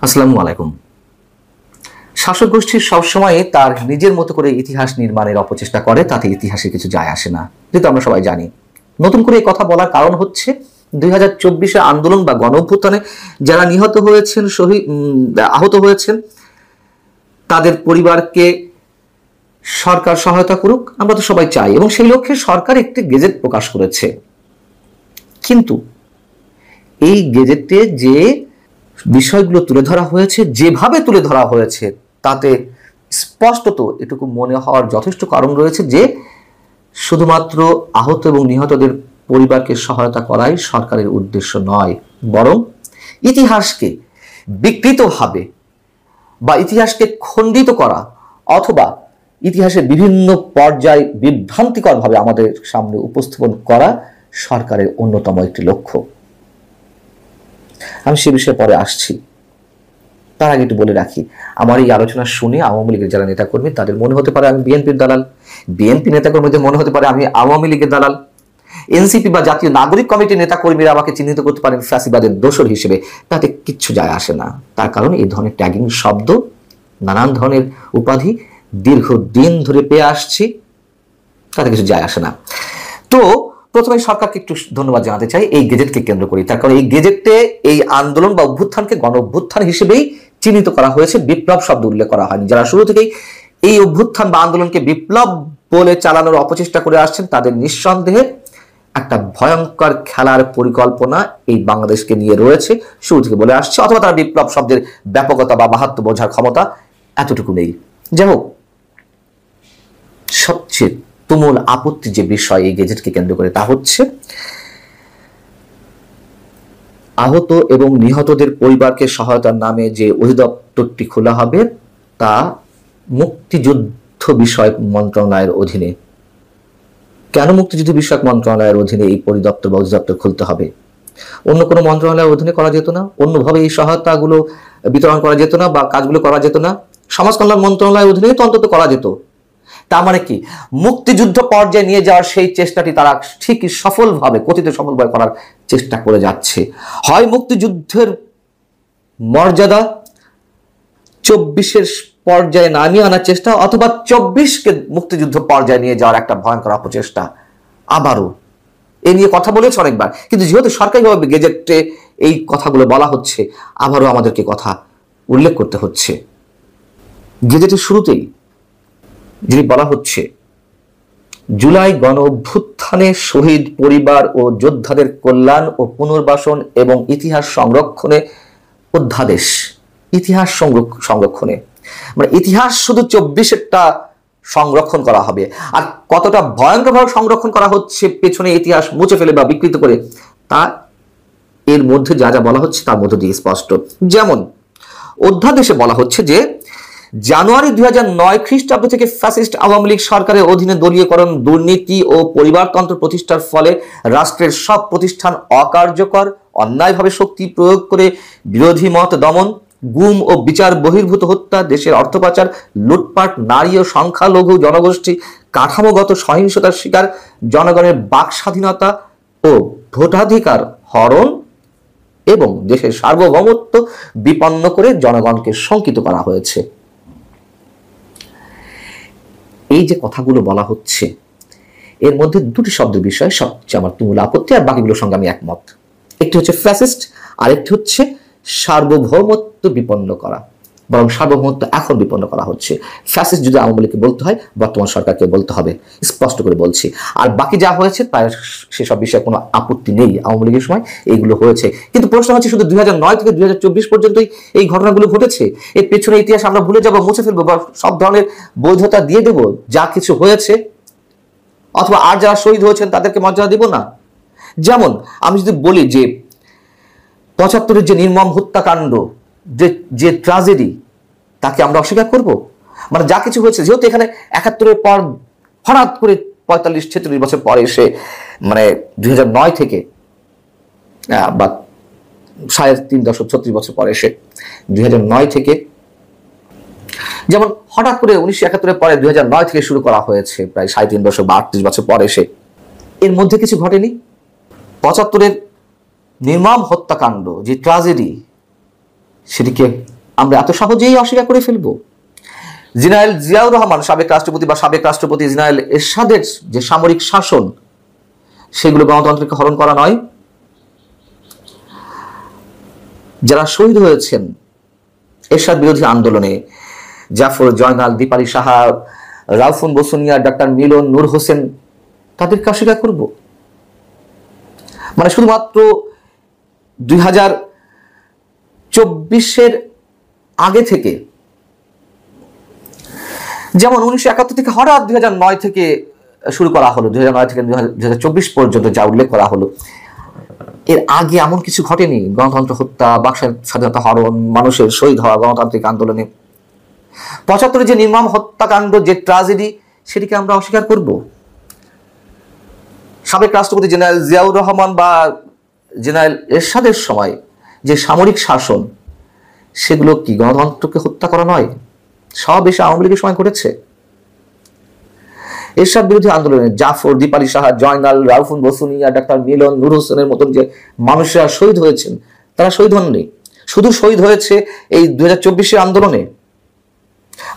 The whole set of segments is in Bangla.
আসসালামু আলাইকুম। শাসক গোষ্ঠী সবসময় তার নিজের মতো করে ইতিহাস নির্মাণের অপচেষ্টা করে, তাতে ইতিহাসে কিছু যায় আসে না, যেহেতু আমরা সবাই জানি। নতুন করে এই কথা বলার কারণ হচ্ছে 2024 আন্দোলন বা গণ অভ্যুত্থানে যারা নিহত হয়েছেন, আহত হয়েছেন, তাদের পরিবারকে সরকার সহায়তা করুক, আমরা তো সবাই চাই, এবং সেই লক্ষ্যে সরকার একটি গেজেট প্রকাশ করেছে। কিন্তু এই গেজেটে যে বিষয়গুলো তুলে ধরা হয়েছে, যেভাবে তুলে ধরা হয়েছে, তাতে স্পষ্টত এটুকু মনে হওয়ার যথেষ্ট কারণ রয়েছে যে শুধুমাত্র আহত এবং নিহতদের পরিবারকে সহায়তা করাই সরকারের উদ্দেশ্য নয়, বরং ইতিহাসকে বিকৃতভাবে বা ইতিহাসকে খণ্ডিত করা অথবা ইতিহাসের বিভিন্ন পর্যায়ে বিভ্রান্তিকরভাবে আমাদের সামনে উপস্থাপন করা সরকারের অন্যতম একটি লক্ষ্য। আমি সে বিষয়ে পরে আসছি। তার আগে একটু বলে রাখি, আমার এই আলোচনা শুনে আওয়ামী লীগের যারা নেতাকর্মী তাদের মনে হতে পারে আমি বিএনপির দালাল, বিএনপি নেতাকর্মীদের মনে হতে পারে আমি আওয়ামী লীগের দালাল, এনসিপি বা জাতীয় নাগরিক কমিটির নেতাকর্মীরা আমাকে চিহ্নিত করতে পারেন ফ্যাসিবাদের দোসর হিসেবে। তাতে কিচ্ছু যায় আসে না। তার কারণ এই ধরনের ট্যাগিং শব্দ, নানান ধরনের উপাধি দীর্ঘদিন ধরে পেয়ে আসছি, তাতে কিছু যায় আসে না। তো প্রথমে সরকারকে একটু ধন্যবাদ জানাতে চাই এই গেজেটকে কেন্দ্র করি। তার কারণ এই গেজেটে এই আন্দোলন বা অভ্যুত্থানকে গণ অভ্যুত্থান হিসেবেই চিহ্নিত করা হয়েছে, বিপ্লব শব্দ উল্লেখ করা হয়নি। যারা শুরু থেকেই এই অভ্যুত্থান বা আন্দোলনকে বিপ্লব বলে চালানোর অপচেষ্টা করে আসছেন, তাদের নিঃসন্দেহে একটা ভয়ঙ্কর খেলার পরিকল্পনা এই বাংলাদেশকে নিয়ে রয়েছে, শুরু থেকে বলে আসছে। অথবা তারা বিপ্লব শব্দের ব্যাপকতা বা মাহাত্ম্য বোঝার ক্ষমতা এতটুকু নেই। যাই হোক, সবচেয়ে তুমুল আপত্তি যে বিষয় এই গেজেটকে কেন্দ্র করে তা হচ্ছে আহত এবং নিহতদের পরিবারকে সহায়তার নামে যে অধিদপ্তরটি খোলা হবে তা মুক্তিযুদ্ধ বিষয়ক মন্ত্রণালয়ের অধীনে। কেন মুক্তিযুদ্ধ বিষয়ক মন্ত্রণালয়ের অধীনে এই পরিদপ্তর বা অধিদপ্তর খুলতে হবে? অন্য কোনো মন্ত্রণালয়ের অধীনে করা যেত না? অন্যভাবে এই সহায়তাগুলো বিতরণ করা যেত না বা কাজগুলো করা যেত না? সমাজ কল্যাণ মন্ত্রণালয়ের অধীনে তো অন্তত করা যেত। তার মানে কি, মুক্তিযুদ্ধ পর্যায়ে নিয়ে যাওয়ার সেই চেষ্টাটি তারা ঠিকই সফলভাবে, কথিত সফলভাবে করার চেষ্টা করে যাচ্ছে। হয় মুক্তিযুদ্ধের মর্যাদা 24-এর পর্যায়ে নামিয়ে আনার চেষ্টা, অথবা 24-কে মুক্তিযুদ্ধ পর্যায়ে নিয়ে যাওয়ার একটা ভয়ঙ্কর অপচেষ্টা। আবারও এ নিয়ে কথা বলেছে অনেকবার, কিন্তু যেহেতু সরকারিভাবে গেজেটে এই কথাগুলো বলা হচ্ছে, আবারও আমাদেরকে কথা উল্লেখ করতে হচ্ছে। গেজেটের শুরুতেই যিনি বলা হচ্ছে, জুলাই গণ অভ্যুত্থানে শহীদ পরিবার ও যোদ্ধাদের কল্যাণ ও পুনর্বাসন এবং ইতিহাস সংরক্ষণে অধ্যাদেশ। ইতিহাস সংরক্ষণে মানে ইতিহাস শুধু 24-এরটা সংরক্ষণ করা হবে। আর কতটা ভয়ঙ্করভাবে সংরক্ষণ করা হচ্ছে, পেছনে ইতিহাস মুছে ফেলে বা বিকৃত করে, তা এর মধ্যে যা যা বলা হচ্ছে তার মধ্য দিয়ে স্পষ্ট। যেমন অধ্যাদেশে বলা হচ্ছে যে জানুয়ারি 2009 খ্রিস্টাব্দ থেকে ফ্যাসিস্ট আওয়ামী লীগ সরকারের অধীনে দলীয়করণ, দুর্নীতি ও পরিবারতন্ত্র প্রতিষ্ঠার ফলে রাষ্ট্রের সব প্রতিষ্ঠান অকার্যকর, অন্যায়ভাবে শক্তি প্রয়োগ করে বিরোধী মত দমন, গুম ও বিচার বহির্ভূত হত্যা, দেশের অর্থ পাচার, লুটপাট, নারী ও সংখ্যালঘু জনগোষ্ঠী কাঠামোগত সহিংসতার শিকার, জনগণের বাক স্বাধীনতা ও ভোটাধিকার হরণ এবং দেশের সার্বভৌমত্ব বিপন্ন করে জনগণকে শঙ্কিত করা হয়েছে। এই যে কথাগুলো বলা হচ্ছে, এর মধ্যে দুটি শব্দের বিষয় সবচেয়ে আমার তুমুল আপত্তি, আর বাকিগুলোর সঙ্গে আমি একমত। একটি হচ্ছে ফ্যাসিস্ট, আর একটি হচ্ছে সার্বভৌমত্ব বিপন্ন করা। বরং সার্বভৌমত্ব এখন বিপন্ন করা হচ্ছে। ফ্যাসিস্ট যদি আওয়ামী লীগকে বলতে হয়, বর্তমান সরকারকে বলতে হবে, স্পষ্ট করে বলছি। আর বাকি যা হয়েছে তার সেসব বিষয়ে কোনো আপত্তি নেই, আওয়ামী লীগের সময় এইগুলো হয়েছে। কিন্তু প্রশ্ন হচ্ছে, শুধু 2009 থেকে 2024 পর্যন্তই এই ঘটনাগুলো ঘটেছে? এর পেছনে ইতিহাস আমরা ভুলে যাবো, মুছে ফেলবো, বা সব ধরনের বৈধতা দিয়ে দেবো যা কিছু হয়েছে? অথবা আর যারা শহীদ হয়েছেন তাদেরকে মর্যাদা দিব না? যেমন আমি যদি বলি যে 75-এর যে নির্মম হত্যাকাণ্ড, যে ট্র্যাজেডি, তাকে আমরা অস্বীকার করব? মানে যা কিছু হয়েছে, যেহেতু এখানে 71-এর পর হঠাৎ করে 45-46 বছর পরে এসে, মানে 2009 থেকে বা 36 বছর পরে এসে 2009 থেকে, যেমন হঠাৎ করে 1971-এর পরে 2009 থেকে শুরু করা হয়েছে, প্রায় 3.5 বছর বা 38 বছর পরে এসে এর মধ্যে কিছু ঘটেনি। 75-এর নির্মম হত্যাকাণ্ড, যে ট্র্যাজেডি, সেটিকে আমরা এত সহজেই অস্বীকার করে ফেলব? জেনারেল জিয়াউর রহমান সাবেক রাষ্ট্রপতি বা সাবেক রাষ্ট্রপতি জেনারেল এরশাদের যে সামরিক শাসন, সেগুলো গণতন্ত্রকে হরণ করা নয়? যারা শহীদ হয়েছেন এরশাদ বিরোধী আন্দোলনে, জাফর, জয়নাল, দীপালি সাহা, রাউফুন বসুনিয়া, ডাক্তার মিলন, নূর হোসেন, তাদেরকে অস্বীকার করব? মানে শুধুমাত্র 2024 আগে থেকে, যেমন 1971 থেকে হঠাৎ 2009 থেকে শুরু করা হলো, 2009 থেকে 2024 পর্যন্ত যা উল্লেখ করা হলো, এর আগে এমন কিছু ঘটেনি। গণতন্ত্র হত্যা, বাক স্বাধীনতা হরণ, মানুষের শহীদ হওয়া গণতান্ত্রিক আন্দোলনে। 75 যে নির্মম হত্যাকাণ্ড, যে ট্রাজেডি, সেটিকে আমরা অস্বীকার করব? সাবেক রাষ্ট্রপতি জেনারেল জিয়াউর রহমান বা জেনারেল এরশাদের সময় যে সামরিক শাসন, সেগুলো কি গণতন্ত্রকে হত্যা করা নয়? সব এসে আওয়ামী লীগের সময় ঘটেছে। এরশাদ বিরোধী আন্দোলনে জাফর, দীপালি সাহা, জয়নাল, রাউফুন বসুনিয়া, ডাক্তার মিলন, নূর হোসেনের মতন যে মানুষরা শহীদ হয়েছেন, তারা শহীদ হননি, শুধু শহীদ হয়েছে এই 2024 আন্দোলনে।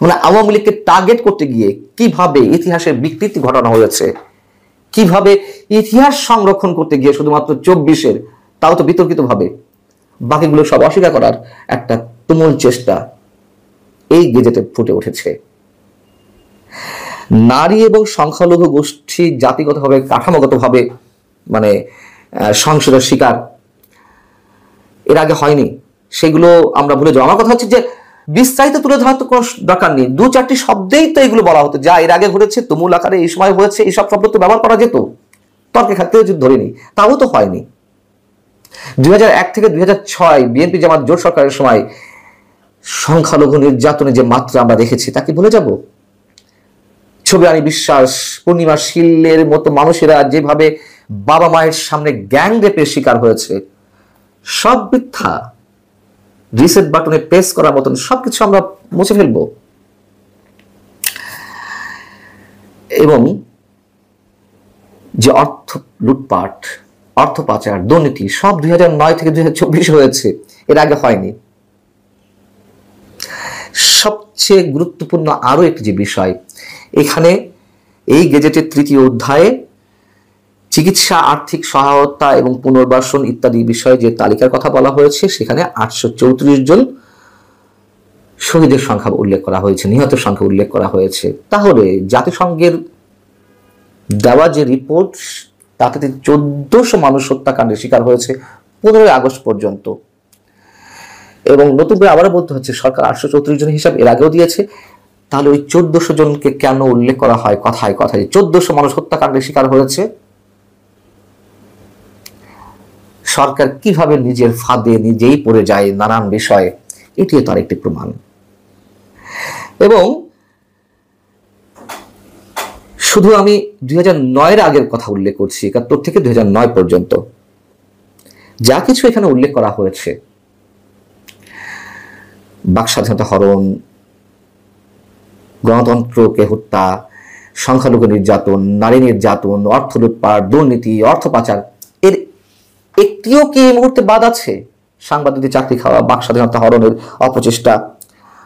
মানে আওয়ামী লীগকে টার্গেট করতে গিয়ে কিভাবে ইতিহাসের বিকৃতি ঘটানো হয়েছে, কিভাবে ইতিহাস সংরক্ষণ করতে গিয়ে শুধুমাত্র 24, তাও তো বিতর্কিত ভাবে, বাকিগুলো সব অস্বীকার করার একটা তুমুল চেষ্টা এই গেজেটে ফুটে উঠেছে। নারী এবং সংখ্যালঘু গোষ্ঠী জাতিগতভাবে, কাঠামোগতভাবে মানে সংসদের শিকার এর আগে হয়নি, সেগুলো আমরা ভুলে যাবো। আমার কথা হচ্ছে যে বিস্তারিত তুলে ধরার তো কোনো দরকার নেই, 2-4টি শব্দেই তো এগুলো বলা হতো, যা এর আগে ঘটেছে, তুমুল আকারে এই সময় হয়েছে, এইসব শব্দ তো ব্যবহার করা যেত, তর্কে খাতে ধরেনি, তাও তো হয়নি। 2001 থেকে 2006 বিএনপি জামাত জোট সরকারের সময় সংখ্যালঘু নির্যাতনের যে মাত্রা আমরা দেখেছি, তাকে ভুলে যাব? ছবি আনি বিশ্বাস, পূর্ণিমা শীলের মতো মানুষেরা যেভাবে বাবা মায়ের সামনে গ্যাং রেপের শিকার হয়েছে, সব মিথ্যা। রিসেট বাটনে প্রেস করার মতন সবকিছু আমরা মুছে ফেলবো। এবং যে অর্থ লুটপাট, অর্থ পাচার, দুর্নীতি, সব 2009 থেকে 2024 হয়েছে, এর আগে হয়নি। সবচেয়ে গুরুত্বপূর্ণ আরো একটি যে বিষয়, এখানে এই গেজেটের 3য় অধ্যায়ে চিকিৎসা, আর্থিক সহায়তা এবং পুনর্বাসন ইত্যাদি বিষয়ে যে তালিকার কথা বলা হয়েছে, সেখানে 834 জন শহীদের সংখ্যা উল্লেখ করা হয়েছে, নিহতের সংখ্যা উল্লেখ করা হয়েছে। তাহলে জাতিসংঘের দেওয়া যে রিপোর্ট, তাতে 1400 মানুষ হত্যাকাণ্ডের শিকার হয়েছে 15 আগস্ট পর্যন্ত। এবং নতুন করে আবারও বলতে হচ্ছে, সরকার 834 জন হিসাব এর আগেও দিয়েছে, তাহলে ওই 1400 জনকে কেন উল্লেখ করা হয় কথায় কথায়? 1400 মানুষ হত্যাকাণ্ডের শিকার হয়েছে। সরকার কিভাবে নিজের ফাঁদে নিজেই পড়ে যায় নানান বিষয়ে, এটিও তার একটি প্রমাণ। এবং শুধু আমি 2009 আগের কথা উল্লেখ করছি, 71 থেকে 2009 পর্যন্ত যা কিছু এখানে উল্লেখ করা হয়েছে, বাক স্বাধীনতা হরণ, গণতন্ত্রকে হত্যা, সংখ্যালঘু নির্যাতন, নারী নির্যাতন, অর্থ লুটপাট, দুর্নীতি, অর্থ পাচার, এর একটিও কি এই মুহূর্তে বাদ আছে? সাংবাদিকদের চাকরি খাওয়া, বাক স্বাধীনতা হরণের অপচেষ্টা,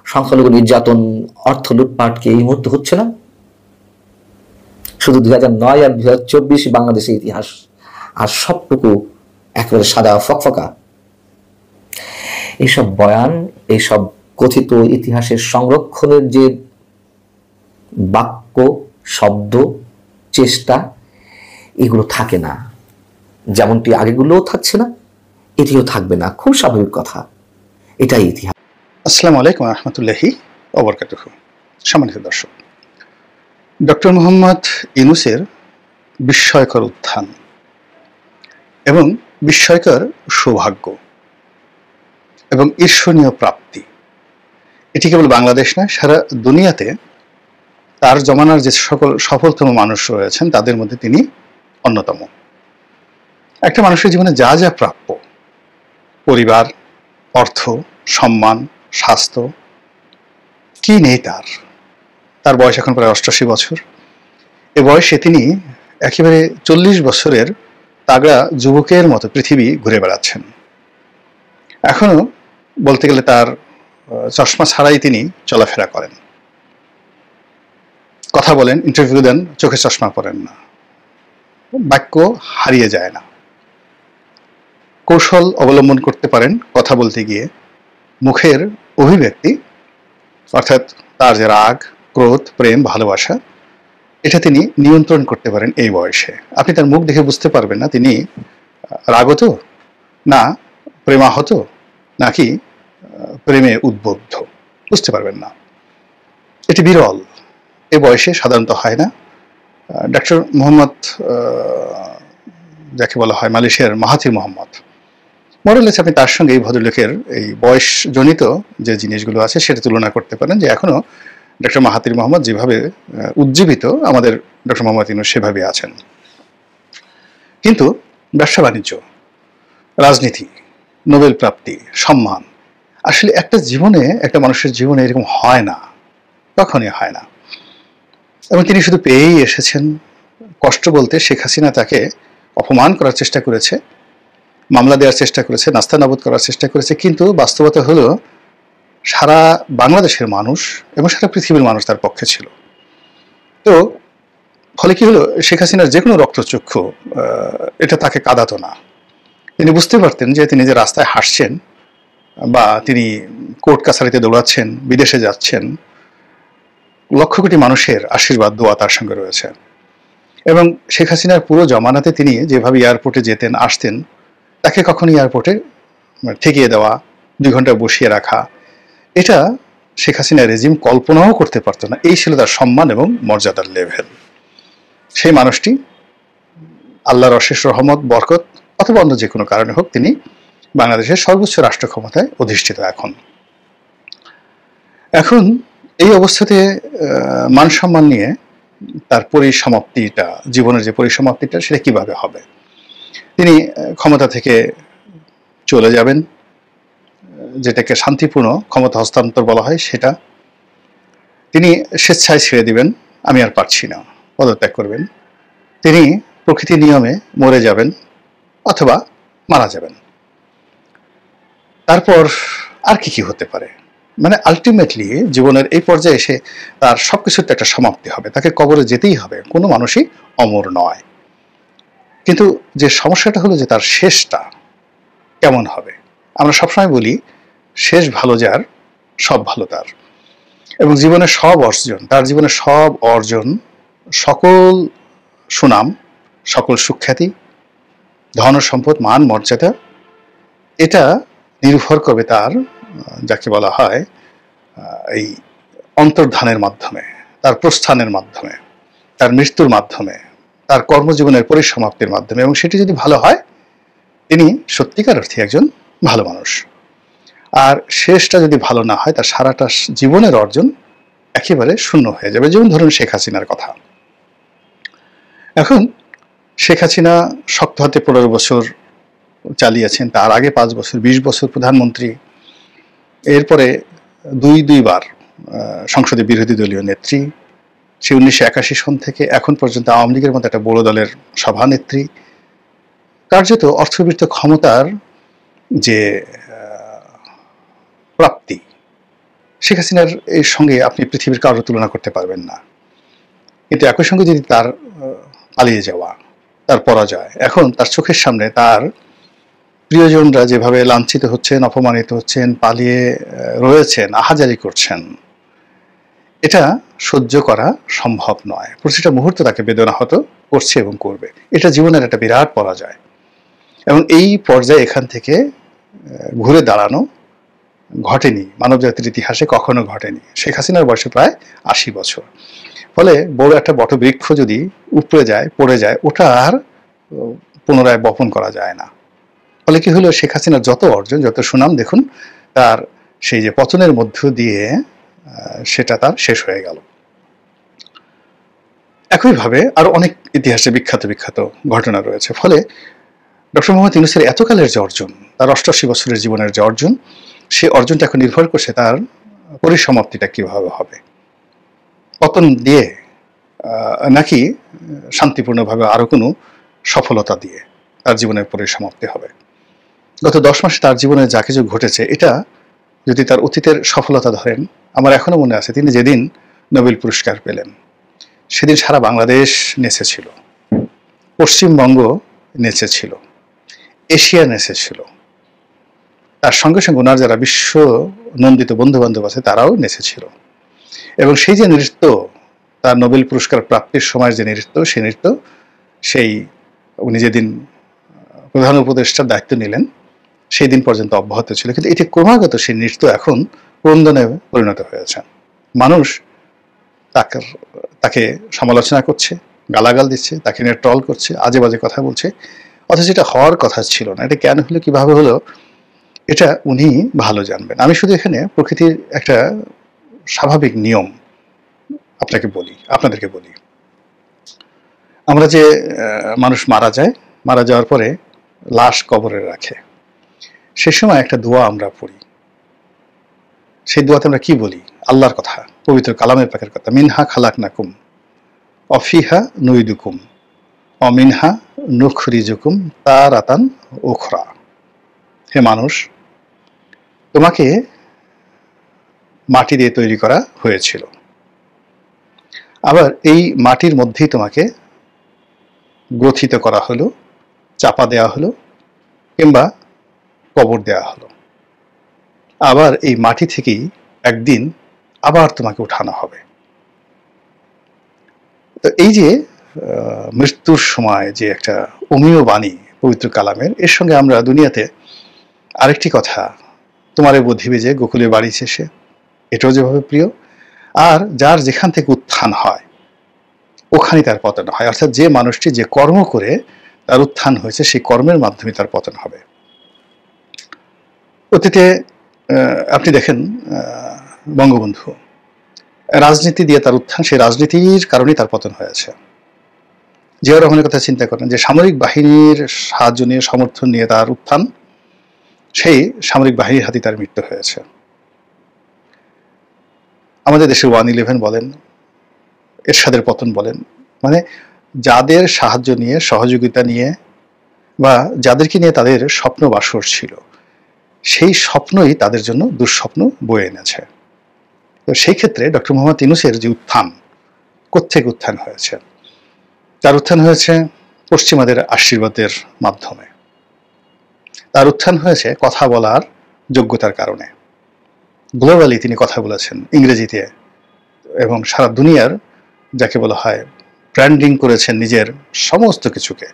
সংখ্যালঘু নির্যাতন, অর্থ লুটপাট কি এই মুহূর্তে হচ্ছে না? শুধু 2009 আর 2024 বাংলাদেশের ইতিহাস, আর সবটুকু একেবারে সাদা ফকফকা। এইসব বয়ান, এইসব কথিত ইতিহাসের সংরক্ষণের যে বাক্য, শব্দ, চেষ্টা, এগুলো থাকে না। যেমনটি আগেগুলোও থাকছে না, এটিও থাকবে না, খুব স্বাভাবিক কথা, এটাই ইতিহাস। আসসালামু আলাইকুম রহমতুল্লাহি ওয়া বারাকাতুহু। সম্মানিত দর্শক, ডক্টর মোহাম্মদ ইউনূসের বিস্ময়কর উত্থান এবং বিস্ময়কর সৌভাগ্য এবং ঈর্ষণীয় প্রাপ্তি, এটি কেবল বাংলাদেশ নয়, সারা দুনিয়াতে তার জমানার যে সকল সফলতম মানুষ রয়েছেন, তাদের মধ্যে তিনি অন্যতম। একটা মানুষের জীবনে যা যা প্রাপ্য, পরিবার, অর্থ, সম্মান, স্বাস্থ্য, কি নেই তার? তার বয়স এখন প্রায় 88 বছর। এ বয়সে তিনি একেবারে 40 বছরের তাগড়া যুবকের মতো পৃথিবী ঘুরে বেড়াচ্ছেন। এখনো বলতে গেলে তার চশমা ছাড়াই তিনি চলাফেরা করেন, কথা বলেন, ইন্টারভিউ দেন, চোখে চশমা পরেন না, বাক্য হারিয়ে যায় না। কৌশল অবলম্বন করতে পারেন কথা বলতে গিয়ে, মুখের অভিব্যক্তি অর্থাৎ তার যে রাগ, ক্রোধ, প্রেম, ভালোবাসা, এটা তিনি নিয়ন্ত্রণ করতে পারেন এই বয়সে। আপনি তার মুখ দেখে বুঝতে পারবেন না তিনি রাগত, না প্রেমাহত, নাকি প্রেমে উদ্বুদ্ধ, বুঝতে পারবেন না। এটি বিরল, এ বয়সে সাধারণত হয় না। ডক্টর মোহাম্মদ, যাকে বলা হয় মালয়েশিয়ার মাহাথির মোহাম্মদ, মডেল আপনি তার সঙ্গে এই ভদ্রলোকের এই বয়সজনিত যে জিনিসগুলো আছে সেটা তুলনা করতে পারেন, যে এখনো ডক্টর মাহাথির মোহাম্মদ যেভাবে উজ্জীবিত, আমাদের ডক্টর মোহাম্মদ ইউনূস সেভাবে আছেন। কিন্তু ব্যবসা বাণিজ্য, রাজনীতি, নোবেল প্রাপ্তি, সম্মান, আসলে একটা জীবনে, একটা মানুষের জীবনে এরকম হয় না, কখনই হয় না। এবং তিনি শুধু পেয়েই এসেছেন। কষ্ট বলতে শেখ হাসিনা তাকে অপমান করার চেষ্টা করেছে, মামলা দেওয়ার চেষ্টা করেছে, নাস্তানাবুদ করার চেষ্টা করেছে, কিন্তু বাস্তবতা হলো সারা বাংলাদেশের মানুষ এবং সারা পৃথিবীর মানুষ তার পক্ষে ছিল। তো ফলে কি হলো, শেখ হাসিনার যে কোনো রক্তচক্ষু এটা তাকে কাঁদাতো না। তিনি বুঝতে পারতেন যে তিনি যে রাস্তায় হাসছেন বা তিনি কোর্ট কাছারিতে দৌড়াচ্ছেন, বিদেশে যাচ্ছেন, লক্ষ কোটি মানুষের আশীর্বাদ, দোয়া তার সঙ্গে রয়েছে। এবং শেখ হাসিনার পুরো জমানাতে তিনি যেভাবে এয়ারপোর্টে যেতেন, আসতেন, তাকে কখনো এয়ারপোর্টে ঠেকিয়ে দেওয়া, 2 ঘন্টা বসিয়ে রাখা, এটা শেখ হাসিনা রেজিম কল্পনাও করতে পারত না। এই ছিল তার সম্মান এবং মর্যাদার লেভেল। সেই মানুষটি আল্লাহর অশেষ রহমত, বরকত অথবা অন্য যে কোনো কারণে হোক, তিনি বাংলাদেশের সর্বোচ্চ রাষ্ট্র ক্ষমতায় অধিষ্ঠিত। এখন এই অবস্থাতে মান সম্মান নিয়ে তার পরিসমাপ্তিটা, জীবনের যে পরিসমাপ্তিটা, সেটা কিভাবে হবে? তিনি ক্ষমতা থেকে চলে যাবেন, যেটাকে শান্তিপূর্ণ ক্ষমতা হস্তান্তর বলা হয়, সেটা তিনি স্বেচ্ছায় ছেড়ে দিবেন, আমি আর পারছি না, পদত্যাগ করবেন। তিনি প্রকৃতির নিয়মে মরে যাবেন অথবা মারা যাবেন। তারপর আর কি হতে পারে? মানে আলটিমেটলি জীবনের এই পর্যায়ে এসে তার সবকিছুর তো একটা সমাপ্তি হবে, তাকে কবরে যেতেই হবে, কোনো মানুষই অমর নয়। কিন্তু যে সমস্যাটা হলো যে তার শেষটা কেমন হবে। আমরা সবসময় বলি, শেষ ভালো যার, সব ভালো তার। এবং জীবনের সব অর্জন, তার জীবনের সব অর্জন, সকল সুনাম, সকল সুখ্যাতি, ধন সম্পদ, মান মর্যাদা, এটা নির্ভর করবে তার, যাকে বলা হয় এই অন্তর্ধানের মাধ্যমে, তার প্রস্থানের মাধ্যমে, তার মৃত্যুর মাধ্যমে, তার কর্মজীবনের পরিসমাপ্তির মাধ্যমে। এবং সেটি যদি ভালো হয়, তিনি সত্যিকার অর্থে একজন ভালো মানুষ। আর শেষটা যদি ভালো না হয়, তার সারাটা জীবনের অর্জন একেবারে শূন্য হয়ে যাবে। যেমন ধরুন শেখ হাসিনার কথা। এখন শেখ হাসিনা শক্ত হাতে 15 বছর চালিয়েছেন, তার আগে 5 বছর, 20 বছর প্রধানমন্ত্রী, এরপরে দুইবার সংসদে বিরোধী দলীয় নেত্রী, সে 1981 সন থেকে এখন পর্যন্ত আওয়ামী লীগের মতো একটা বড় দলের সভানেত্রী। কার্যত অর্থবিত্ত ক্ষমতার যে প্রাপ্তি, শেখ হাসিনার এর সঙ্গে আপনি পৃথিবীর কারোর তুলনা করতে পারবেন না। কিন্তু একই সঙ্গে যদি তার পালিয়ে যাওয়া, তার পরাজয়, এখন তার চোখের সামনে তার প্রিয়জনরা যেভাবে লাঞ্ছিত হচ্ছেন, অপমানিত হচ্ছেন, পালিয়ে রয়েছেন, আহাজারি করছেন, এটা সহ্য করা সম্ভব নয়। প্রতিটা মুহূর্তে তাকে বেদনাহত করছে এবং করবে। এটা জীবনের একটা বিরাট পরাজয়। এবং এই পর্যায়ে এখান থেকে ঘুরে দাঁড়ানো ঘটেনি, মানবজাতির ইতিহাসে কখনো ঘটেনি। শেখ হাসিনার বয়স প্রায় 80 বছর। ফলে বড় একটা বটবৃক্ষ যদি উপড়ে যায়, পড়ে যায়, ওটা আর পুনরায় বপন করা যায় না। ফলে কি হলো, শেখ হাসিনার যত অর্জন, যত সুনাম, দেখুন তার সেই যে পতনের মধ্য দিয়ে সেটা তার শেষ হয়ে গেল। একইভাবে আরো অনেক ইতিহাসে বিখ্যাত ঘটনা রয়েছে। ফলে ডক্টর মোহাম্মদ ইউনূসের এতকালের যে অর্জন, তার 88 বছরের জীবনের যে অর্জন, সে অর্জনটা এখন নির্ভর করছে তার পরিসমাপ্তিটা কিভাবে হবে। পতন দিয়ে নাকি শান্তিপূর্ণভাবে আরো কোনো সফলতা দিয়ে তার জীবনের পরিসমাপ্তি হবে। গত 10 মাসে তার জীবনে যা কিছু ঘটেছে, এটা যদি তার অতীতের সফলতা ধরেন, আমার এখনো মনে আছে তিনি যেদিন নোবেল পুরস্কার পেলেন সেদিন সারা বাংলাদেশ নেচেছিল, পশ্চিমবঙ্গ নেচেছিল, এশিয়া নেচেছিল, তার সঙ্গে সঙ্গে ওনার যারা বিশ্ব নন্দিত বন্ধু বান্ধব আছে তারাও নেচেছিল। এবং সেই যে নৃত্য, তার নোবেল পুরস্কার প্রাপ্তির সময় যে নৃত্য, সেই নৃত্য সেই উনি যেদিন প্রধান উপদেষ্টার দায়িত্ব নিলেন সেই দিন পর্যন্ত অব্যাহত ছিল। কিন্তু এটি ক্রমাগত সেই নৃত্য এখন ক্রন্দনে পরিণত হয়েছে। মানুষ তাকে সমালোচনা করছে, গালাগাল দিচ্ছে, তাকে নিয়ে ট্রল করছে, আজে বাজে কথা বলছে, অথচ এটা হওয়ার কথা ছিল না। এটা কেন হলো, কিভাবে হলো, এটা উনি ভালো জানবেন। আমি শুধু এখানে প্রকৃতির একটা স্বাভাবিক নিয়ম আপনাদেরকে বলি। আমরা যে মানুষ মারা যায়, মারা যাওয়ার পরে লাশ কবরে রাখে, সে সময় একটা দোয়া আমরা পড়ি। সেই দোয়াতে আমরা কি বলি? আল্লাহর কথা, পবিত্র কালামের পাকের কথা, মিনহা খালাকনাকুম অফিহা নুইদুকুম অমিনহা নুখরিজুকুম তারাতান উখরা। হে মানুষ, তোমাকে মাটি দিয়ে তৈরি করা হয়েছিল, আবার এই মাটির মধ্যেই তোমাকে গ্রথিত করা হলো, চাপা দেওয়া হলো, কিংবা কবর দেওয়া হলো। আবার এই মাটি থেকেই একদিন আবার তোমাকে উঠানো হবে। তো এই যে মৃত্যুর সময় যে একটা অমীয় বাণী পবিত্র কালামের, এর সঙ্গে আমরা দুনিয়াতে আরেকটি কথা, তোমারে বুদ্ধিবে যে গোকুলের বাড়ি শেষে, এটাও যেভাবে প্রিয়। আর যার যেখান থেকে উত্থান হয় ওখানেই তার পতন হয়, অর্থাৎ যে মানুষটি যে কর্ম করে তার উত্থান হয়েছে সেই কর্মের মাধ্যমে তার পতন হবে। অতীতে আপনি দেখেন বঙ্গবন্ধু রাজনীতি দিয়ে তার উত্থান, সেই রাজনীতির কারণেই তার পতন হয়েছে। জিয়াউর রহমানের কথা চিন্তা করেন, যে সামরিক বাহিনীর সাহায্য নিয়ে, সমর্থন নিয়ে তার উত্থান, সেই সামরিক বাহিনীর হাতে তার মৃত্যু হয়েছে। আমাদের দেশে 1/11 বলেন, এরশাদের পতন বলেন, মানে যাদের সাহায্য নিয়ে, সহযোগিতা নিয়ে, বা যাদেরকে নিয়ে তাদের স্বপ্ন বাসর ছিল, সেই স্বপ্নই তাদের জন্য দুঃস্বপ্ন বয়ে এনেছে। তো সেই ক্ষেত্রে ডক্টর মোহাম্মদ ইউনূসের যে উত্থান, কোত্থেকে উত্থান হয়েছে? তার উত্থান হয়েছে পশ্চিমাদের আশীর্বাদের মাধ্যমে। তার উত্থান হয়েছে কথা বলার যোগ্যতার কারণে। গ্লোবালি তিনি কথা বলেছেন ইংরেজিতে, এবং সারা দুনিয়ার যাকে বলা হয় ব্র্যান্ডিং করেছেন নিজের সমস্ত কিছুকে।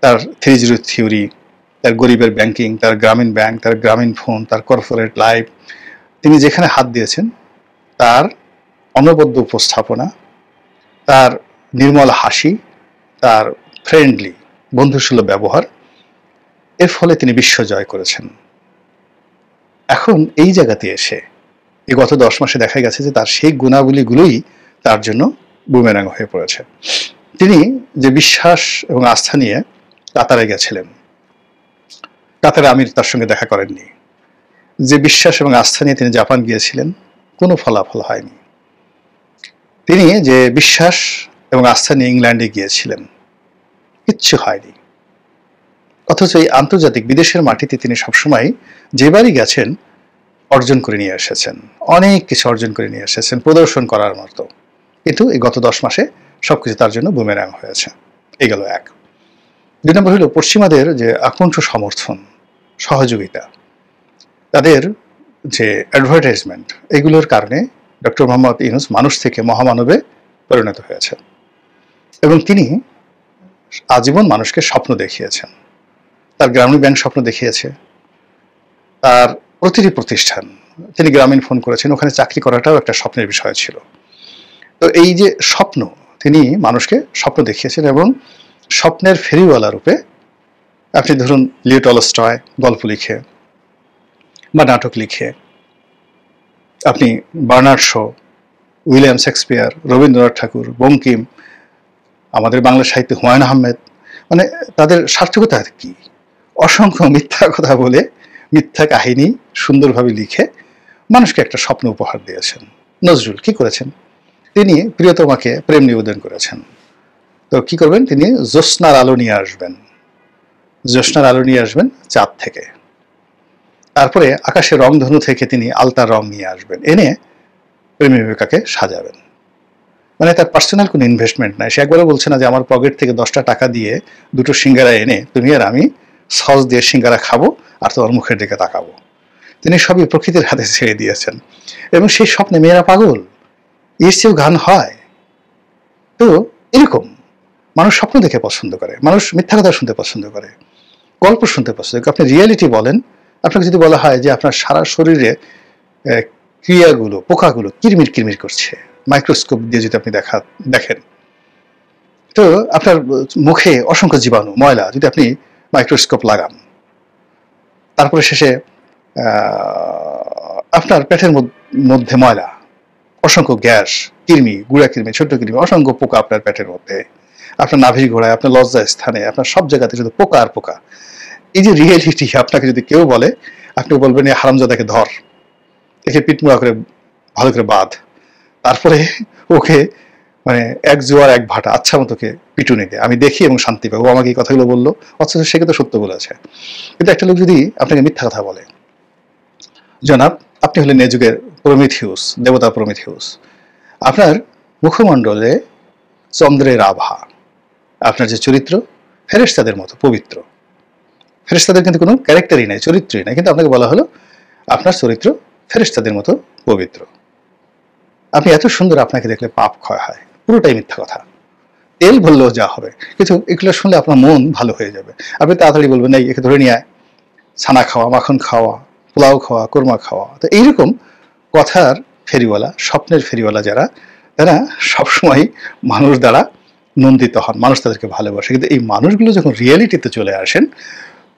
তার 3-0 থিওরি, তার গরিবের ব্যাংকিং, তার গ্রামীণ ব্যাংক, তার গ্রামীণ ফোন, তার কর্পোরেট লাইফ, তিনি যেখানে হাত দিয়েছেন তার অনবদ্য উপস্থাপনা, তার নির্মল হাসি, তার ফ্রেন্ডলি বন্ধুসুলভ ব্যবহার, এর ফলে তিনি বিশ্ব জয় করেছেন। এখন এই জায়গাতে এসে এই গত 10 মাসে দেখা গেছে যে তার সেই গুণাবলীগুলোই তার জন্য বুমেরাং হয়ে পড়েছে। তিনি যে বিশ্বাস এবং আস্থা নিয়ে কাতারে গেছিলেন, কাতারে আমির তার সঙ্গে দেখা করেননি। যে বিশ্বাস এবং আস্থা নিয়ে তিনি জাপান গিয়েছিলেন, কোনো ফলাফল হয়নি। তিনি যে বিশ্বাস এবং আস্থা নিয়ে ইংল্যান্ডে গিয়েছিলেন, কিচ্ছু হয়নি। অথচ এই আন্তর্জাতিক বিদেশের মাটিতে তিনি সবসময় যেবারই গেছেন অর্জন করে নিয়ে এসেছেন, অনেক কিছু অর্জন করে নিয়ে এসেছেন, প্রদর্শন করার মতো। কিন্তু এই গত 10 মাসে সবকিছু তার জন্য বুমেরাং হয়েছে। এই গেল এক। 2 নম্বর হলো পশ্চিমাদের যে আকণ্ঠ সমর্থন, সহযোগিতা, তাদের যে অ্যাডভার্টাইজমেন্ট, এগুলোর কারণে ডক্টর মোহাম্মদ ইউনূস মানুষ থেকে মহামানবে পরিণত হয়েছে। এবং তিনি আজীবন মানুষকে স্বপ্ন দেখিয়েছেন। তার গ্রামীণ ব্যাংক স্বপ্ন দেখিয়েছে, তার প্রতিটি প্রতিষ্ঠান, তিনি গ্রামীণ ফোন করেছেন, ওখানে চাকরি করাটাও একটা স্বপ্নের বিষয় ছিল। তো এই যে স্বপ্ন, তিনি মানুষকে স্বপ্ন দেখিয়েছেন, এবং স্বপ্নের ফেরিওয়ালা রূপে আপনি ধরুন লিও টলস্টয় গল্প লিখে বা নাটক লিখে, আপনি Bernard Shaw, William Shakespeare, Rabindranath Tagore, Bankim, আমাদের বাংলা সাহিত্যে হুমায়ুন আহমেদ, মানে তাদের সার্থকতা কি? অসংখ্য মিথ্যা কথা বলে, মিথ্যা কাহিনী সুন্দরভাবে লিখে মানুষকে একটা স্বপ্ন উপহার দিয়েছেন। নজরুল কি করেছেন? তিনি প্রিয়তমাকে প্রেম নিবেদন করেছেন। তো কি করবেন? তিনি জ্যোৎস্নার আলো নিয়ে আসবেন, জ্যোৎস্নার আলো নিয়ে আসবেন চাঁদ থেকে। তারপরে আকাশের রংধনু থেকে তিনি আলতার রং নিয়ে আসবেন, এনে প্রেমিকাকে সাজাবেন। মানে তার পার্সোনাল কোনো ইনভেস্টমেন্ট নাই। সে একবারও বলছে না যে আমার পকেট থেকে 10টা টাকা দিয়ে 2টো সিঙ্গারা এনে তুমি আর আমি সস দিয়ে সিঙ্গারা খাবো আর তোমার মুখের দিকে তাকাবো। তিনি সবই প্রকৃতির হাতে ছেড়ে দিয়েছেন। এবং সেই স্বপ্নে মেয়েরা পাগল, এর চেয়েও গান হয়। তো এরকম মানুষ স্বপ্ন দেখে পছন্দ করে, মানুষ মিথ্যা কথা শুনতে পছন্দ করে, গল্প শুনতে পছন্দ করে। আপনি রিয়েলিটি বলেন, আপনাকে যদি বলা হয় যে আপনার সারা শরীরে ক্রিয়াগুলো, পোকাগুলো কিরমির কিরমির করছে, মাইক্রোস্কোপ দিয়ে যদি আপনি দেখেন, তো আপনার মুখে অসংখ্য জীবাণু, ময়লা যদি আপনি মাইক্রোস্কোপ লাগান, তারপরে শেষে আপনার পেটের মধ্যে ময়লা, অসংখ্য গ্যাস, কৃমি, গুঁড়া কৃমি, ছোট্ট কৃমি, অসংখ্য পোকা আপনার পেটের মধ্যে, আপনার নাভির গোড়ায়, আপনার লজ্জা স্থানে, আপনার সব জায়গাতে শুধু পোকা আর পোকা। এই যে রিয়েলিটি আপনাকে যদি কেউ বলে, আপনি বলবেন এই হারামজাদাকে ধর, একে পিটমুড়া করে ভালো করে বাঁধ, তারপরে ওকে মানে এক জোয়ার এক ভাটা আচ্ছা মতোকে পিটুনি দেয়, আমি দেখি এবং শান্তি পাই। ও আমাকে এই কথাগুলো বললো, অথচ সে কিন্তু সত্য বলেছে। কিন্তু একটা লোক যদি আপনাকে মিথ্যা কথা বলে, জনাব আপনি হলেন এ যুগের প্রমিথিউস, দেবতা প্রমিথিউস, আপনার মুখমণ্ডলে চন্দ্রের আভা, আপনার যে চরিত্র ফেরেশতাদের মতো পবিত্র, ফেরেশতাদের কিন্তু কোনো ক্যারেক্টারই নাই, চরিত্রই নাই, কিন্তু আপনাকে বলা হলো আপনার চরিত্র ফেরেশতাদের মতো পবিত্র, আপনি এত সুন্দর, আপনাকে দেখলে পাপ ক্ষয় হয়। পুরোটাই মিথ্যা কথা, তেল বললেও যা হবে। কিন্তু এগুলো শুনলে আপনার মন ভালো হয়ে যাবে, আপনি তাড়াতাড়ি বলবেন এই একে ধরে নিয়ে আয়, ছানা খাওয়া, মাখন খাওয়া, পোলাও খাওয়া, কোরমা খাওয়া। তো এইরকম কথার ফেরিওয়ালা, স্বপ্নের ফেরিওয়ালা যারা, তারা সবসময় মানুষ দ্বারা নন্দিত হন, মানুষ তাদেরকে ভালোবাসে। কিন্তু এই মানুষগুলো যখন রিয়েলিটিতে চলে আসেন,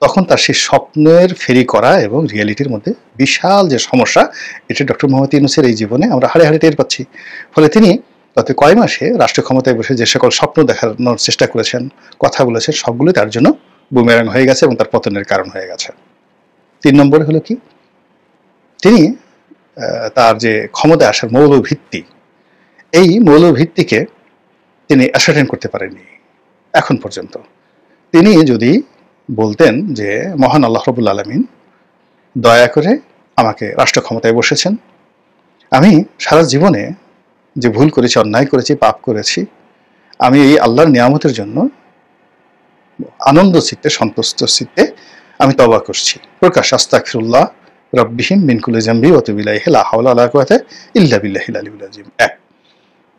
তখন তার সেই স্বপ্নের ফেরি করা এবং রিয়েলিটির মধ্যে বিশাল যে সমস্যা, এটা ডক্টর মোহাম্মদ ইউনূসের এই জীবনে আমরা হাড়ে হাড়ে টের পাচ্ছি। ফলে তিনি গত কয় মাসে রাষ্ট্র ক্ষমতায় বসে যে সকল স্বপ্ন দেখানোর চেষ্টা করেছেন, কথা বলেছেন, সবগুলো তার জন্য বুমেরাং হয়ে গেছে এবং তার পতনের কারণ হয়ে গেছে। 3 নম্বরে হলো কি, তিনি তার যে ক্ষমতায় আসার মৌল ভিত্তি, এই মৌল ভিত্তিকে তিনি অ্যাসার্টেন করতে পারেননি এখন পর্যন্ত। তিনি যদি বলতেন যে মহান আল্লাহ রাব্বুল আলামিন দয়া করে আমাকে রাষ্ট্র ক্ষমতায় বসেছেন, আমি সারা জীবনে যে ভুল করেছি, অন্যায় করেছি, পাপ করেছি, আমি এই আল্লাহর নিয়ামতের জন্য আনন্দ চিত্তে, সন্তুষ্ট চিত্তে আমি তওবা করছি, প্রকাশ আস্তাগফিরুল্লাহ রাব্বিহিম মিন কুল্লি যামবি ওয়া তুবু ইলাইহি লা হাওলা ওয়ালা কুওয়াতা ইল্লা বিল্লাহিল আলিয়্যিল আযীম। 1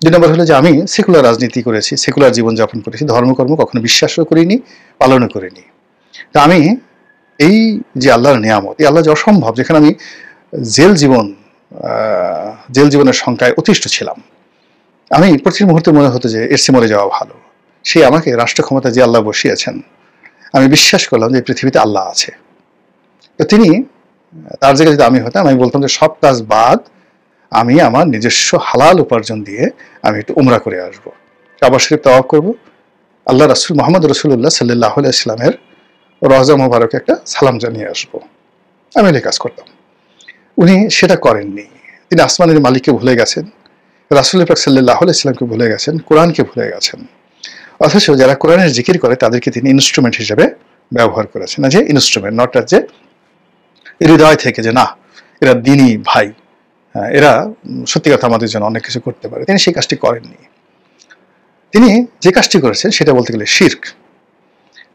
2 নম্বর হলো যে আমি সেকুলার রাজনীতি করেছি, সেকুলার জীবনযাপন করেছি, ধর্মকর্ম কখনো বিশ্বাসও করিনি, পালনও করিনি। তা আমি এই যে আল্লাহর নিয়ামত, এই আল্লাহ যে অসম্ভব, যেখানে আমি জেল জীবনের সংখ্যায় অতিষ্ঠ ছিলাম, আমি প্রতি মুহূর্তে মনে হতো যে এর চেয়ে মরে যাওয়া ভালো। সে আমাকে রাষ্ট্র ক্ষমতা যে আল্লাহ বসিয়েছেন, আমি বিশ্বাস করলাম যে পৃথিবীতে আল্লাহ আছে। তো তিনি, তার জায়গায় যদি আমি হতাম, আমি বলতাম যে সব কাজ বাদ, আমি আমার নিজস্ব হালাল উপার্জন দিয়ে আমি একটু উমরা করে আসবো, কাবা শরীফ তাওয়াফ করবো, আল্লাহ রাসূল মুহাম্মদ রাসূলুল্লাহ সাল্লাল্লাহু আলাইহি ওয়াসাল্লামের রওজা মোবারকে একটা সালাম জানিয়ে আসবো, আমি এই কাজ করতাম। উনি সেটা করেননি। তিনি আসমানের মালিককে ভুলে গেছেন, রাসূল পাক সাল্লাল্লাহু আলাইহি ওয়াসাল্লামকে ভুলে গেছেন, কোরআনকে ভুলে গেছেন। অথচ যারা কোরআনের জিকির করে তাদেরকে তিনি ইনস্ট্রুমেন্ট হিসেবে ব্যবহার করেছেন, না যে ইনস্ট্রুমেন্ট, নট যে হৃদয় থেকে যে না এরা দিনী ভাই, এরা সত্যি কথা আমাদের জন্য অনেক কিছু করতে পারে। তিনি সেই কাজটি করেননি। তিনি যে কাজটি করেছেন সেটা বলতে গেলে শিরক।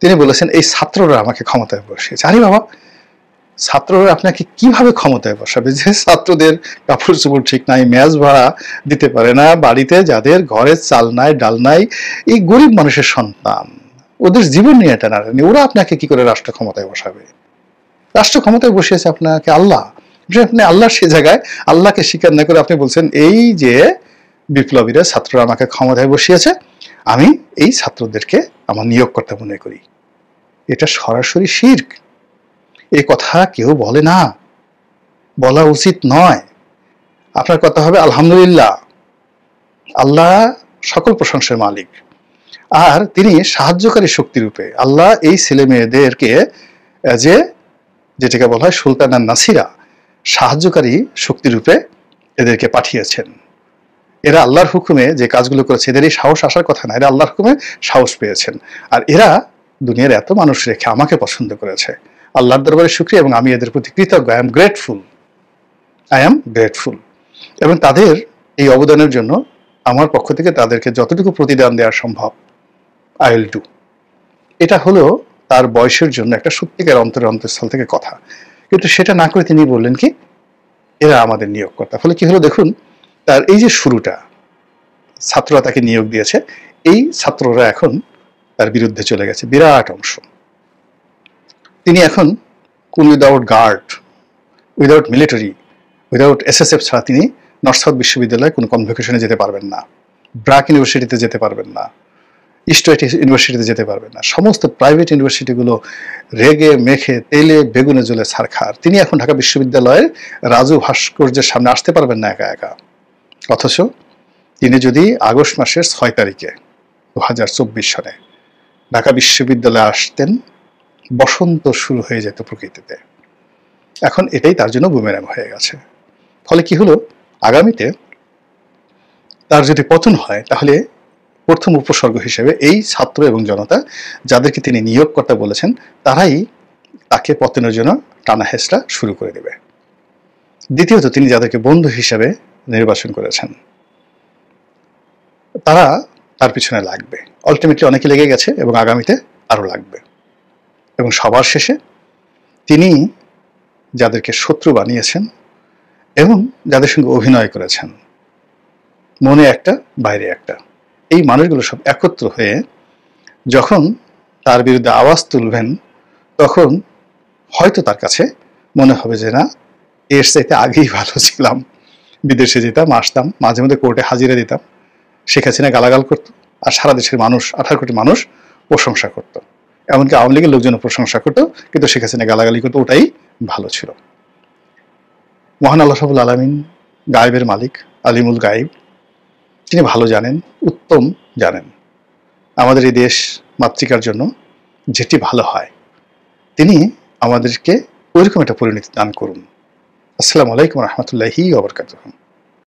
তিনি বলেছেন এই ছাত্ররা আমাকে ক্ষমতায় বসিয়েছে। আরে বাবা, ছাত্ররা আপনাকে কিভাবে ক্ষমতায় বসাবে? যে ছাত্রদের কাপড় চোপড় ঠিক নাই, মেজ ভাড়া দিতে পারে না, বাড়িতে যাদের ঘরে চাল নাই, ডাল নাই, এই গরিব মানুষের সন্তান, ওদের জীবন নিয়ে টানাটানি, ওরা আপনাকে কি করে রাষ্ট্র ক্ষমতায় বসাবে? রাষ্ট্র ক্ষমতায় বসিয়েছে আপনাকে আল্লাহ। আপনি আল্লাহর সে জায়গায় আল্লাহকে স্বীকার না করে আপনি বলছেন এই যে বিপ্লবীরা, ছাত্ররা আমাকে ক্ষমতায় বসিয়েছে, আমি এই ছাত্রদেরকে আমার নিয়োগকর্তা মনে করি। এটা সরাসরি শিরক। এই কথা কেউ বলে না, বলা উচিত নয়। আপনার কথা হবে আলহামদুলিল্লাহ, আল্লাহ সকল প্রশংসার মালিক, আর তিনি সাহায্যকারী শক্তি রূপে আল্লাহ এই ছেলে মেয়েদেরকে যেটাকে বলা হয় সুলতানা নাসিরা, সাহায্যকারী শক্তি রূপে এদেরকে পাঠিয়েছেন। এরা আল্লাহর হুকুমে যে কাজগুলো করেছে, এদের এই সাহস আসার কথা না, এরা আল্লাহর হুকুমে সাহস পেয়েছেন। আর এরা দুনিয়ার এত মানুষ রেখে আমাকে পছন্দ করেছে, আল্লাহর দরবারে শুকরিয়া, এবং আমি এদের প্রতি কৃতজ্ঞ। I am grateful. এবং তাদের এই অবদানের জন্য আমার পক্ষ থেকে তাদেরকে যতটুকু প্রতিদান দেওয়া সম্ভব আই উইল ডু। এটা হলো তার বয়সের জন্য একটা সত্যিকার অন্তঃস্থল থেকে কথা। কিন্তু সেটা না করে তিনি বললেন কি, এরা আমাদের নিয়োগকর্তা। ফলে কি হলো দেখুন, তার এই যে শুরুটা, ছাত্ররা তাকে নিয়োগ দিয়েছে, এই ছাত্ররা এখন তার বিরুদ্ধে চলে গেছে বিরাট অংশ। তিনি এখন কোন without guard, without military, without SSF ছাড়া তিনি নর্থ সাউথ বিশ্ববিদ্যালয়ে কোনো কনভোকেশনে যেতে পারবেন না, ব্রাক ইউনিভার্সিটিতে যেতে পারবেন না, ইস্ট ওয়েস্ট ইউনিভার্সিটিতে যেতে পারবেন না। সমস্ত প্রাইভেট ইউনিভার্সিটিগুলো রেগে মেখে তেলে বেগুনে জ্বলে ছারখার। তিনি এখন ঢাকা বিশ্ববিদ্যালয়ের রাজু ভাস্কর্যের সামনে আসতে পারবেন না একা একা। অথচ তিনি যদি আগস্ট মাসের 6 তারিখে 2024 সনে ঢাকা বিশ্ববিদ্যালয়ে আসতেন, বসন্ত শুরু হয়ে যেত প্রকৃতিতে। এখন এটাই তার জন্য বুমেরাং হয়ে গেছে। ফলে কি হলো, আগামীতে তার যদি পতন হয়, তাহলে প্রথম উপসর্গ হিসেবে এই ছাত্র এবং জনতা যাদেরকে তিনি নিয়োগকর্তা বলেছেন, তারাই তাকে পতনের জন্য টানা হেঁচড়া শুরু করে দেবে। দ্বিতীয়ত, তিনি যাদেরকে বন্ধু হিসেবে নির্বাচন করেছেন, তারা তার পিছনে লাগবে। আলটিমেটলি অনেকে লেগে গেছে এবং আগামীতে আরো লাগবে। এবং সবার শেষে তিনি যাদেরকে শত্রু বানিয়েছেন এবং যাদের সঙ্গে অভিনয় করেছেন, মনে একটা বাইরে একটা, এই মানুষগুলো সব একত্র হয়ে যখন তার বিরুদ্ধে আওয়াজ তুলবেন, তখন হয়তো তার কাছে মনে হবে যে না, এর চাইতে আগেই ভালো ছিলাম, বিদেশে যেতাম, আসতাম, মাঝে মধ্যে কোর্টে হাজিরা দিতাম, শেখ হাসিনা গালাগাল করতো, আর সারা দেশের মানুষ, 18 কোটি মানুষ প্রশংসা করতো, এমনকি আওয়ামী লীগের লোকজনও প্রশংসা করতো, কিন্তু শেখ হাসিনা গালাগালি করতো, ওটাই ভালো ছিল। মহান আল্লাহ রাব্বুল আলামিন গায়েবের মালিক, আলিমুল গায়েব, তিনি ভালো জানেন, উত্তম জানেন। আমাদের এই দেশ মাতৃকার জন্য যেটি ভালো হয়, তিনি আমাদেরকে ওইরকম একটা পরিণতি দান করুন। আসসালামু আলাইকুম রহমতুল্লাহি ওয়া বারাকাতুহু।